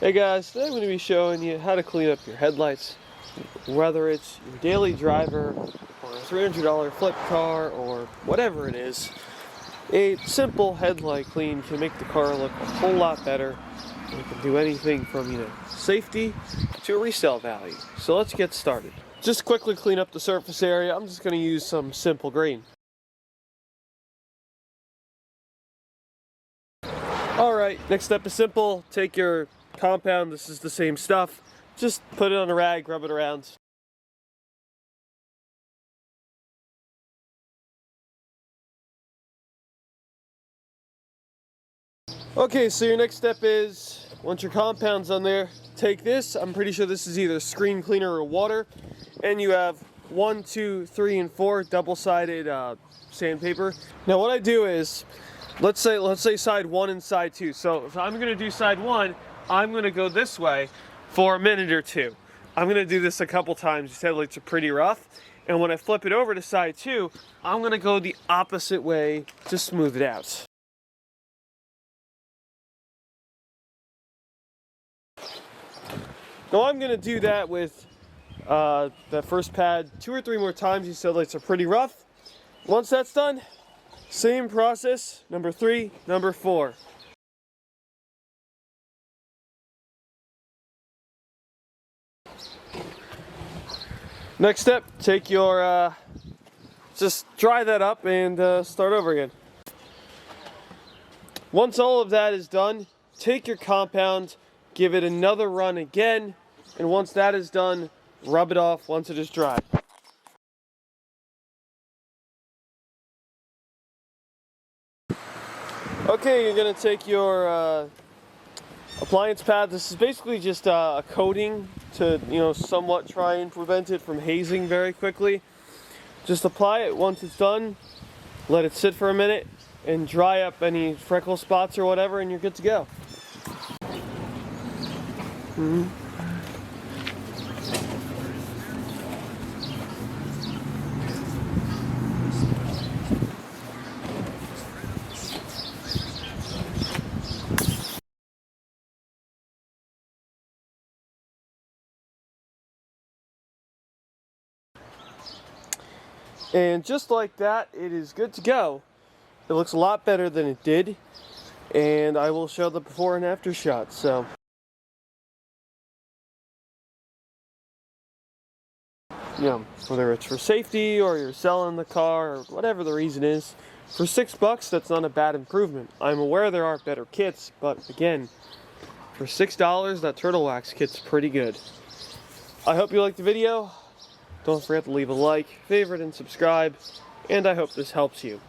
Hey guys, today I'm going to be showing you how to clean up your headlights, whether it's your daily driver or a $300 flip car or whatever it is. A simple headlight clean can make the car look a whole lot better. It can do anything from, safety to a resale value. So let's get started. Just quickly clean up the surface area. I'm just going to use some simple green. Alright, next step is simple. Take your compound, this is the same stuff. Just put it on a rag, rub it around. Okay, so your next step is, once your compound's on there, take this. I'm pretty sure this is either screen cleaner or water. And you have 1, 2, 3, and 4 double-sided sandpaper. Now what I do is, let's say side 1 and side 2. So if I'm gonna do side 1, I'm gonna go this way for a minute or two. I'm gonna do this a couple times. These headlights are pretty rough. And when I flip it over to side 2, I'm gonna go the opposite way to smooth it out. Now I'm gonna do that with that first pad 2 or 3 more times. These headlights are pretty rough. Once that's done, same process, number 3, number 4. Next step, take your, just dry that up and start over again. Once all of that is done, take your compound, give it another run again, and once that is done, rub it off once it is dry. Okay, you're going to take your appliance pad. This is basically just a coating to, somewhat try and prevent it from hazing very quickly. Just apply it once it's done, let it sit for a minute, and dry up any freckle spots or whatever, and you're good to go. And just like that, it is good to go. It looks a lot better than it did, and I will show the before and after shots. So, whether it's for safety or you're selling the car or whatever the reason is, for $6, that's not a bad improvement. I'm aware there are better kits, but again, for $6, that turtle wax kit's pretty good. I hope you liked the video. Don't forget to leave a like, favorite, and subscribe, and I hope this helps you.